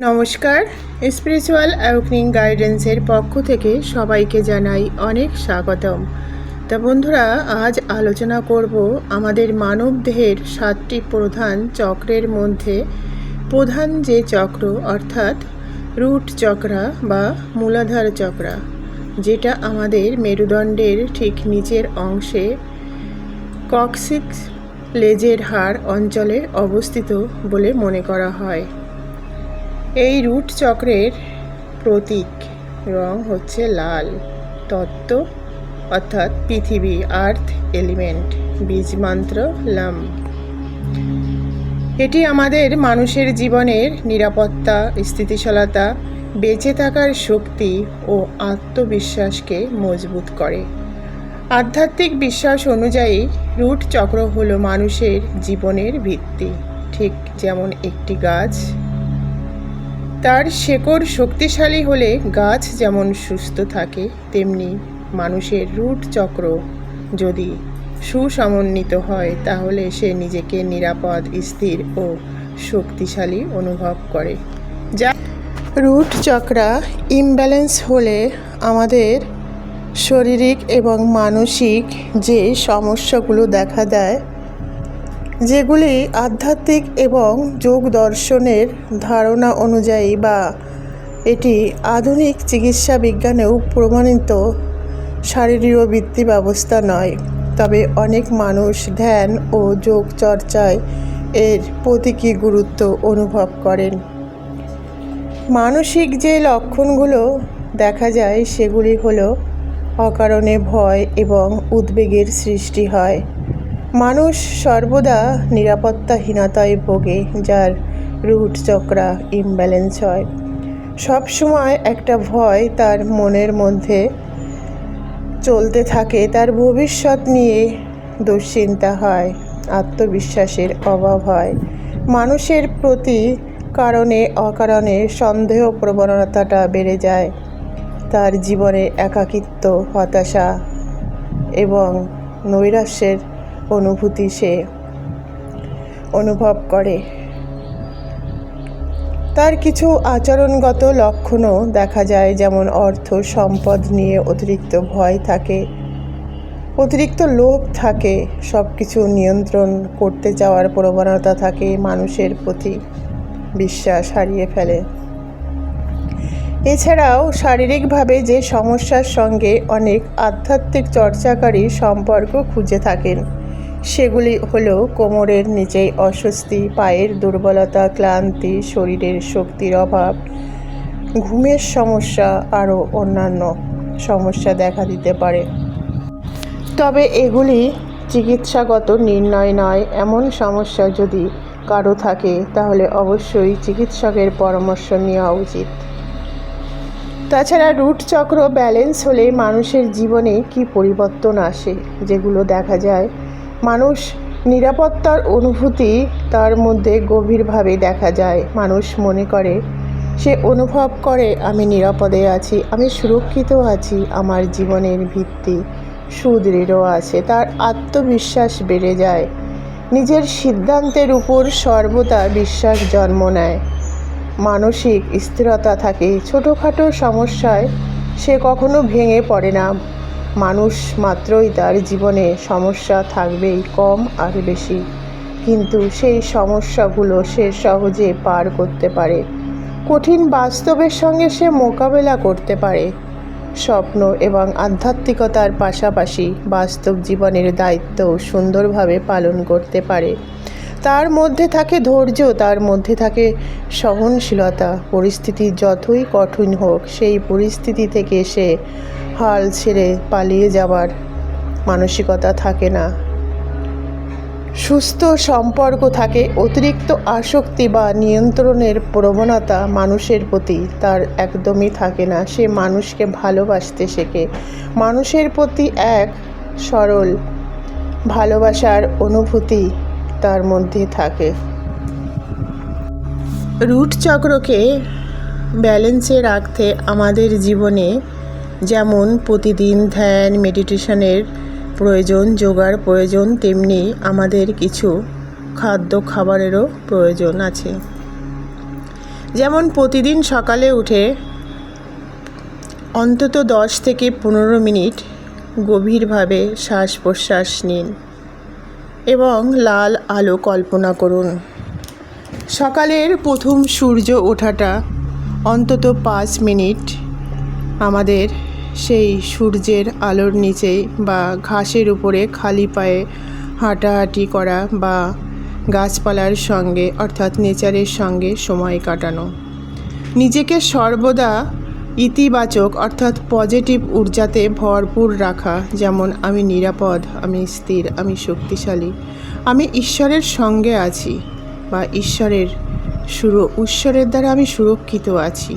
নমস্কার, spiritual awakening গাইডেন্সের পক্ষ থেকে সবাইকে জানাই অনেক স্বাগতম। তা বন্ধুরা, আজ আলোচনা করব আমাদের মানব দেহের 7টি প্রধান চক্রের মধ্যে প্রধান যে চক্র অর্থাৎ রুট চক্রা বা মূলাধার চক্রা, যেটা আমাদের মেরুদণ্ডের ঠিক নিচের অংশে কক্সিক্স লেজের হাড় অঞ্চলে অবস্থিত বলে মনে করা হয়। এই রুট চক্রের প্রতীক রং হচ্ছে লাল। তত্ত্ব অর্থাৎ পৃথিবী, আর্থ এলিমেন্ট, বীজমন্ত্র লাম। এটি আমাদের মানুষের জীবনের নিরাপত্তা, স্থিতিশীলতা, বেঁচে থাকার শক্তি ও আত্মবিশ্বাসকে মজবুত করে। আধ্যাত্মিক বিশ্বাস অনুযায়ী রুট চক্র হলো মানুষের জীবনের ভিত্তি। ঠিক যেমন একটি গাছ তার শেকড় শক্তিশালী হলে গাছ যেমন সুস্থ থাকে, তেমনি মানুষের রুট চক্র যদি সুসমন্বিত হয় তাহলে সে নিজেকে নিরাপদ, স্থির ও শক্তিশালী অনুভব করে। যা রুট চক্রা ইমব্যালেন্স হলে আমাদের শারীরিক এবং মানসিক যে সমস্যাগুলো দেখা দেয়, যেগুলি আধ্যাত্মিক এবং যোগ দর্শনের ধারণা অনুযায়ী বা এটি আধুনিক চিকিৎসা বিজ্ঞানেও প্রমাণিত শারীরবৃত্তি ব্যবস্থা নয়, তবে অনেক মানুষ ধ্যান ও যোগ চর্চায় এর প্রতীকী গুরুত্ব অনুভব করেন। মানসিক যে লক্ষণগুলো দেখা যায় সেগুলি হলো অকারণে ভয় এবং উদ্বেগের সৃষ্টি হয়। মানুষ সর্বদা নিরাপত্তাহীনতায় ভোগে, যার রুট চক্রা ইমব্যালেন্স হয়। সবসময় একটা ভয় তার মনের মধ্যে চলতে থাকে, তার ভবিষ্যৎ নিয়ে দুশ্চিন্তা হয়, আত্মবিশ্বাসের অভাব হয়, মানুষের প্রতি কারণে অকারণে সন্দেহ প্রবণতাটা বেড়ে যায়, তার জীবনে একাকিত্ব, হতাশা এবং নৈরাশ্যের অনুভূতি সে অনুভব করে। তার কিছু আচরণগত লক্ষণও দেখা যায়, যেমন অর্থ সম্পদ নিয়ে অতিরিক্ত ভয় থাকে, অতিরিক্ত লোভ থাকে, সব কিছু নিয়ন্ত্রণ করতে যাওয়ার প্রবণতা থাকে, মানুষের প্রতি বিশ্বাস হারিয়ে ফেলে। এছাড়াও শারীরিকভাবে যে সমস্যার সঙ্গে অনেক আধ্যাত্মিক চর্চাকারী সম্পর্ক খুঁজে থাকেন সেগুলি হলো কোমরের নিচে অস্বস্তি, পায়ের দুর্বলতা, ক্লান্তি, শরীরের শক্তির অভাব, ঘুমের সমস্যা, আরও অন্যান্য সমস্যা দেখা দিতে পারে। তবে এগুলি চিকিৎসাগত নির্ণয় নয়। এমন সমস্যা যদি কারো থাকে তাহলে অবশ্যই চিকিৎসকের পরামর্শ নেওয়া উচিত। তাছাড়া রুট চক্র ব্যালেন্স হলে মানুষের জীবনে কি পরিবর্তন আসে, যেগুলো দেখা যায়, মানুষ নিরাপত্তার অনুভূতি তার মধ্যে গভীরভাবে দেখা যায়। মানুষ মনে করে, সে অনুভব করে আমি নিরাপদে আছি, আমি সুরক্ষিত আছি, আমার জীবনের ভিত্তি সুদৃঢ় আছে, তার আত্মবিশ্বাস বেড়ে যায়, নিজের সিদ্ধান্তের উপর সর্বদা বিশ্বাস জন্ম নেয়, মানসিক স্থিরতা থাকে, ছোটোখাটো সমস্যায় সে কখনো ভেঙে পড়ে না। মানুষ মাত্রই তার জীবনে সমস্যা থাকবেই, কম আর বেশি, কিন্তু সেই সমস্যাগুলো সে সহজে পার করতে পারে, কঠিন বাস্তবের সঙ্গে সে মোকাবেলা করতে পারে, স্বপ্ন এবং আধ্যাত্মিকতার পাশাপাশি বাস্তব জীবনের দায়িত্ব সুন্দরভাবে পালন করতে পারে। তার মধ্যে থাকে ধৈর্য, তার মধ্যে থাকে সহনশীলতা। পরিস্থিতি যতই কঠিন হোক, সেই পরিস্থিতি থেকে সে হাল ছেড়ে পালিয়ে যাবার মানসিকতা থাকে না। সুস্থ সম্পর্ক থাকে, অতিরিক্ত আসক্তি বা নিয়ন্ত্রণের প্রবণতা মানুষের প্রতি তার একদমই থাকে না। সে মানুষকে ভালোবাসতে শেখে, মানুষের প্রতি এক সরল ভালোবাসার অনুভূতি তার মধ্যে থাকে। রুট চক্রকে ব্যালেন্সে রাখতে আমাদের জীবনে যেমন প্রতিদিন ধ্যান, মেডিটেশনের প্রয়োজন, যোগার প্রয়োজন, তেমনি আমাদের কিছু খাবারেরও প্রয়োজন আছে। যেমন প্রতিদিন সকালে উঠে অন্তত 10 থেকে 15 মিনিট গভীরভাবে শ্বাস প্রশ্বাস নিন এবং লাল আলো কল্পনা করুন। সকালের প্রথম সূর্য ওঠাটা অন্তত 5 মিনিট আমাদের সেই সূর্যের আলোর নিচে বা ঘাসের উপরে খালি পায়ে হাঁটাহাঁটি করা বা গাছপালার সঙ্গে অর্থাৎ নেচারের সঙ্গে সময় কাটানো, নিজেকে সর্বদা ইতিবাচক অর্থাৎ পজিটিভ ঊর্জাতে ভরপুর রাখা, যেমন আমি নিরাপদ, আমি স্থির, আমি শক্তিশালী, আমি ঈশ্বরের সঙ্গে আছি বা ঈশ্বরের দ্বারা আমি সুরক্ষিত আছি।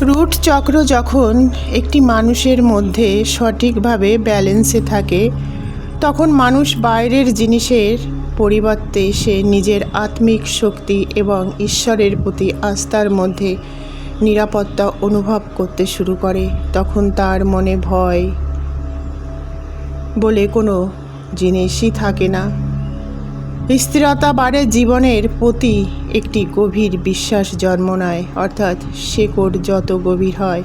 রুট চক্র যখন একটি মানুষের মধ্যে সঠিকভাবে ব্যালেন্সে থাকে তখন মানুষ বাইরের জিনিসের পরিবর্তে সে নিজের আত্মিক শক্তি এবং ঈশ্বরের প্রতি আস্থার মধ্যে নিরাপত্তা অনুভব করতে শুরু করে। তখন তার মনে ভয় বলে কোনো জিনিসই থাকে না। স্থিরতা বাড়ে, জীবনের প্রতি একটি গভীর বিশ্বাস জন্ম নেয়, অর্থাৎ শেকড় যত গভীর হয়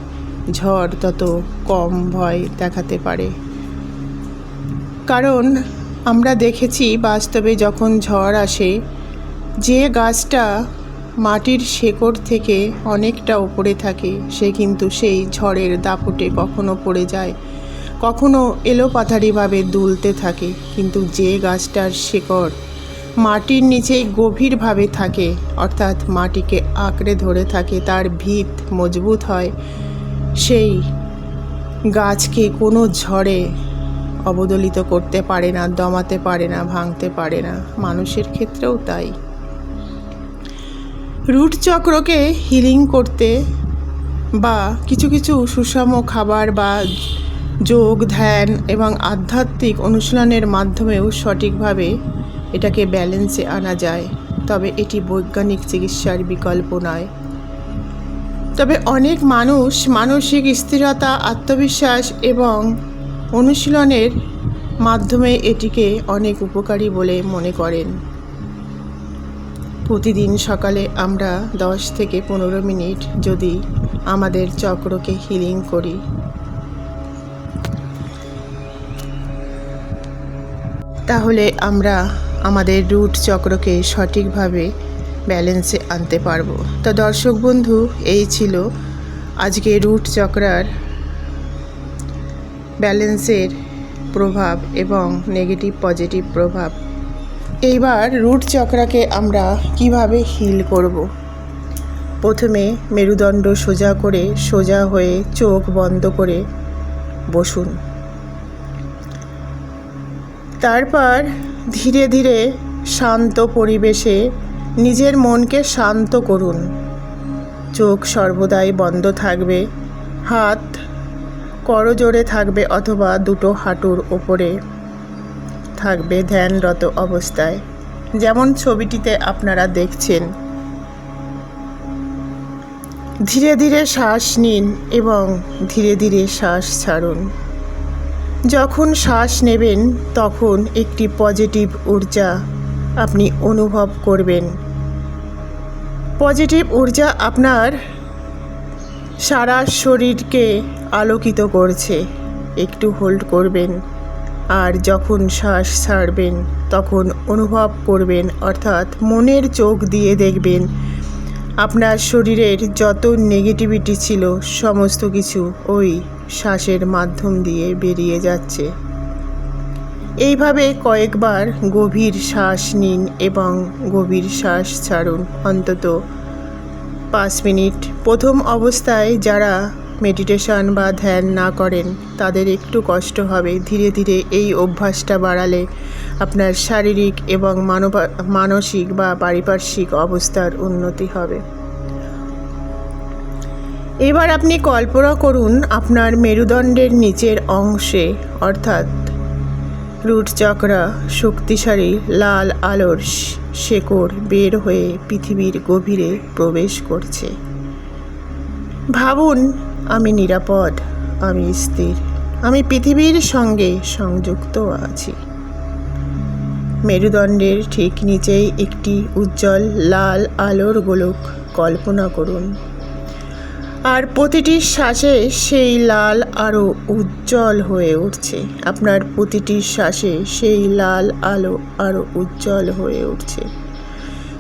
ঝড় তত কম ভয় দেখাতে পারে। কারণ আমরা দেখেছি বাস্তবে যখন ঝড় আসে, যে গাছটা মাটির শেকড় থেকে অনেকটা উপরে থাকে সে কিন্তু সেই ঝড়ের দাপটে কখনো পড়ে যায়, কখনো এলোপাথারিভাবে দুলতে থাকে। কিন্তু যে গাছটার শেকড় মাটির নিচেই গভীরভাবে থাকে অর্থাৎ মাটিকে আঁকড়ে ধরে থাকে, তার ভিত মজবুত হয়, সেই গাছকে কোনো ঝড়ে অবদলিত করতে পারে না, দমাতে পারে না, ভাঙতে পারে না। মানুষের ক্ষেত্রেও তাই। রুট চক্রকে হিলিং করতে বা কিছু কিছু সুষম খাবার বা যোগ, ধ্যান এবং আধ্যাত্মিক অনুশীলনের মাধ্যমেও সঠিকভাবে এটাকে ব্যালেন্সে আনা যায়। তবে এটি বৈজ্ঞানিক চিকিৎসার বিকল্প নয়। তবে অনেক মানুষ মানসিক স্থিরতা, আত্মবিশ্বাস এবং অনুশীলনের মাধ্যমে এটিকে অনেক উপকারী বলে মনে করেন। প্রতিদিন সকালে আমরা 10 থেকে 15 মিনিট যদি আমাদের চক্রকে হিলিং করি তাহলে আমরা আমাদের রুট চক্রকে সঠিকভাবে ব্যালেন্সে আনতে পারবো। তো দর্শক বন্ধু, এই ছিল আজকে রুট চক্রার ব্যালেন্সের প্রভাব এবং নেগেটিভ পজিটিভ প্রভাব। এইবার রুট চক্রাকে আমরা কিভাবে হিল করব। প্রথমে মেরুদণ্ড সোজা করে সোজা হয়ে চোখ বন্ধ করে বসুন। তারপর ধীরে ধীরে শান্ত পরিবেশে নিজের মনকে শান্ত করুন। চোখ সর্বদাই বন্ধ থাকবে, হাত করজোড়ে থাকবে অথবা দুটো হাঁটুর ওপরে থাকবে ধ্যানরত অবস্থায়, যেমন ছবিটিতে আপনারা দেখছেন। ধীরে ধীরে শ্বাস নিন এবং ধীরে ধীরে শ্বাস ছাড়ুন। যখন শ্বাস নেবেন তখন একটি পজিটিভ ঊর্জা আপনি অনুভব করবেন। পজিটিভ ঊর্জা আপনার সারা শরীরকে আলোকিত করছে। একটু হোল্ড করবেন আর যখন শ্বাস ছাড়বেন তখন অনুভব করবেন, অর্থাৎ মনের চোখ দিয়ে দেখবেন আপনার শরীরের যত নেগেটিভিটি ছিল সমস্ত কিছু ওই শ্বাসের মাধ্যম দিয়ে বেরিয়ে যাচ্ছে। এইভাবে কয়েকবার গভীর শ্বাস নিন এবং গভীর শ্বাস ছাড়ুন অন্তত 5 মিনিট। প্রথম অবস্থায় যারা মেডিটেশন বা ধ্যান না করেন তাদের একটু কষ্ট হবে। ধীরে ধীরে এই অভ্যাসটা বাড়ালে আপনার শারীরিক এবং মানসিক বা পারিপার্শ্বিক অবস্থার উন্নতি হবে। এবার আপনি কল্পনা করুন আপনার মেরুদণ্ডের নিচের অংশে অর্থাৎ রুট চক্রা শক্তিশালী লাল আলোর শেকড় বের হয়ে পৃথিবীর গভীরে প্রবেশ করছে। ভাবুন, আমি নিরাপদ, আমি স্থির, আমি পৃথিবীর সঙ্গে সংযুক্ত আছি। মেরুদণ্ডের ঠিক নিচেই একটি উজ্জ্বল লাল আলোর গোলক কল্পনা করুন। আর প্রতিটি শ্বাসে সেই লাল আরও উজ্জ্বল হয়ে উঠছে। আপনার প্রতিটি শ্বাসে সেই লাল আলো আরও উজ্জ্বল হয়ে উঠছে।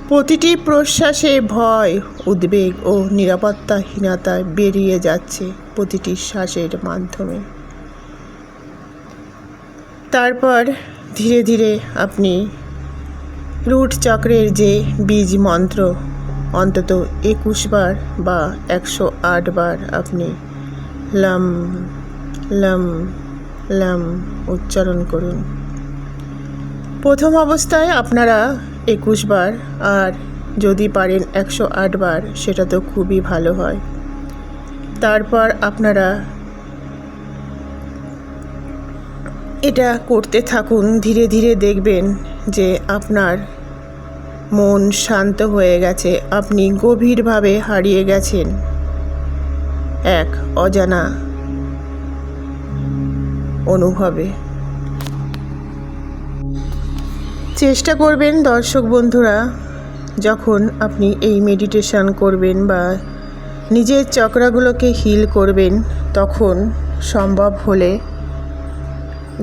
প্রতিটি প্রশ্বাসে ভয়, উদ্বেগ ও নিরাপত্তাহীনতা বেরিয়ে যাচ্ছে প্রতিটি শ্বাসের মাধ্যমে। তারপর ধীরে ধীরে আপনি রুট চক্রের যে বীজ মন্ত্র অন্তত 21 বার বা 108 বার আপনি লম লম লম উচ্চারণ করুন। প্রথম অবস্থায় আপনারা 21 বার, আর যদি পারেন 108 বার, সেটা তো খুবই ভালো হয়। তারপর আপনারা এটা করতে থাকুন। ধীরে ধীরে দেখবেন যে আপনার মন শান্ত হয়ে গেছে। আপনি গভীরভাবে হারিয়ে গেছেন এক অজানা অনুভবে। চেষ্টা করবেন দর্শক বন্ধুরা, যখন আপনি এই মেডিটেশন করবেন বা নিজের চক্রাগুলোকে হিল করবেন, তখন সম্ভব হলে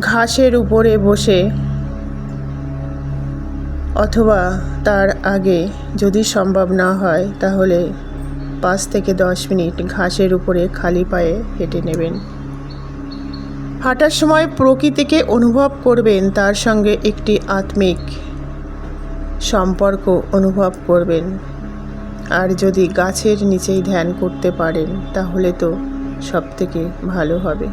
ঘাসের উপরে বসে অথবা তার আগে, যদি সম্ভব না হয় তাহলে 5 থেকে 10 মিনিট ঘাসের উপরে খালি পায়ে হেঁটে নেবেন। হাঁটার সময় প্রকৃতিকে অনুভব করবেন, তার সঙ্গে একটি আত্মিক সম্পর্ক অনুভব করবেন। আর যদি গাছের নিচেই ধ্যান করতে পারেন তাহলে তো সবথেকে ভালো হবে।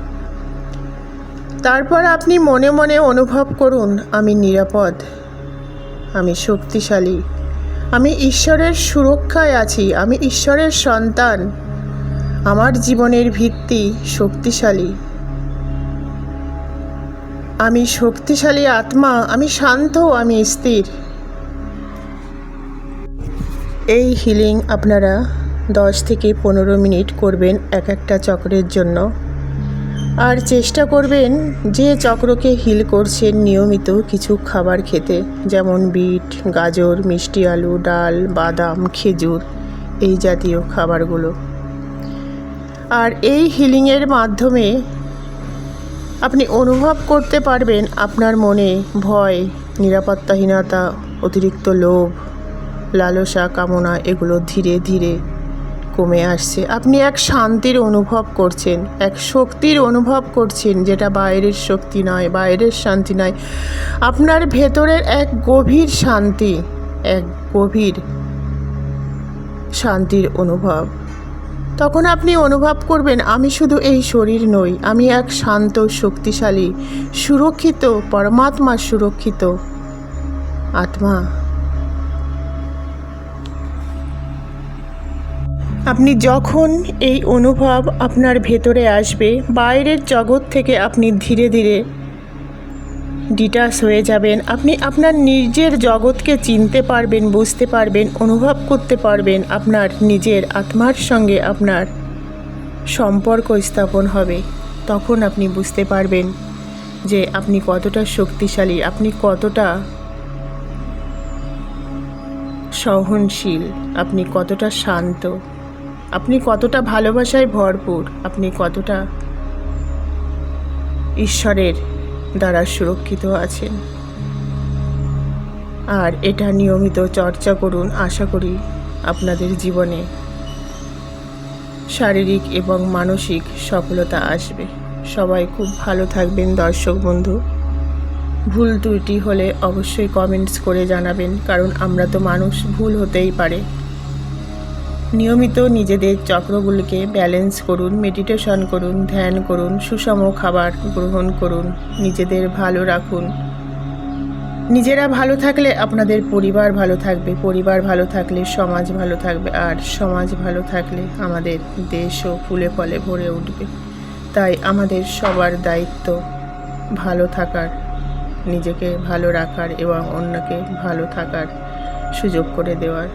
তারপর আপনি মনে মনে অনুভব করুন, আমি নিরাপদ, আমি শক্তিশালী, আমি ঈশ্বরের সুরক্ষায় আছি, আমি ঈশ্বরের সন্তান, আমার জীবনের ভিত্তি শক্তিশালী, আমি শক্তিশালী আত্মা, আমি শান্ত, আমি স্থির। এই হিলিং আপনারা 10 থেকে 15 মিনিট করবেন এক একটা চক্রের জন্য। আর চেষ্টা করবেন যে চক্রকে হিল করছেন নিয়মিত কিছু খাবার খেতে, যেমন বিট, গাজর, মিষ্টি আলু, ডাল, বাদাম, খেজুর, এই জাতীয় খাবারগুলো। আর এই হিলিংয়ের মাধ্যমে আপনি অনুভব করতে পারবেন আপনার মনে ভয়, নিরাপত্তাহীনতা, অতিরিক্ত লোভ, লালসা, কামনা এগুলো ধীরে ধীরে কমে আসছে। আপনি এক শান্তির অনুভব করছেন, এক শক্তির অনুভব করছেন, যেটা বাইরের শক্তি নয়, বাইরের শান্তি নয়, আপনার ভেতরের এক গভীর শান্তি, এক গভীর শান্তির অনুভব। তখন আপনি অনুভব করবেন, আমি শুধু এই শরীর নই, আমি এক শান্ত, শক্তিশালী, সুরক্ষিত, পরমাত্মা সুরক্ষিত আত্মা। আপনি যখন এই অনুভব আপনার ভেতরে আসবে, বাইরের জগৎ থেকে আপনি ধীরে ধীরে ডিটাচ হয়ে যাবেন। আপনি আপনার নিজের জগৎকে চিনতে পারবেন, বুঝতে পারবেন, অনুভব করতে পারবেন। আপনার নিজের আত্মার সঙ্গে আপনার সম্পর্ক স্থাপন হবে। তখন আপনি বুঝতে পারবেন যে আপনি কতটা শক্তিশালী, আপনি কতটা সহনশীল, আপনি কতটা শান্ত, আপনি কতটা ভালোবাসায় ভরপুর, আপনি কতটা ঈশ্বরের দ্বারা সুরক্ষিত আছেন। আর এটা নিয়মিত চর্চা করুন। আশা করি আপনাদের জীবনে শারীরিক এবং মানসিক সফলতা আসবে। সবাই খুব ভালো থাকবেন দর্শক বন্ধু। ভুল ত্রুটি হলে অবশ্যই কমেন্টস করে জানাবেন, কারণ আমরা তো মানুষ, ভুল হতেই পারে। নিয়মিত নিজেদের চক্রগুলিকে ব্যালেন্স করুন, মেডিটেশন করুন, ধ্যান করুন, সুষম খাবার গ্রহণ করুন, নিজেদের ভালো রাখুন। নিজেরা ভালো থাকলে আপনাদের পরিবার ভালো থাকবে, পরিবার ভালো থাকলে সমাজ ভালো থাকবে, আর সমাজ ভালো থাকলে আমাদের দেশও ফুলে ফলে ভরে উঠবে। তাই আমাদের সবার দায়িত্ব ভালো থাকার, নিজেকে ভালো রাখার এবং অন্যকে ভালো থাকার সুযোগ করে দেওয়ার।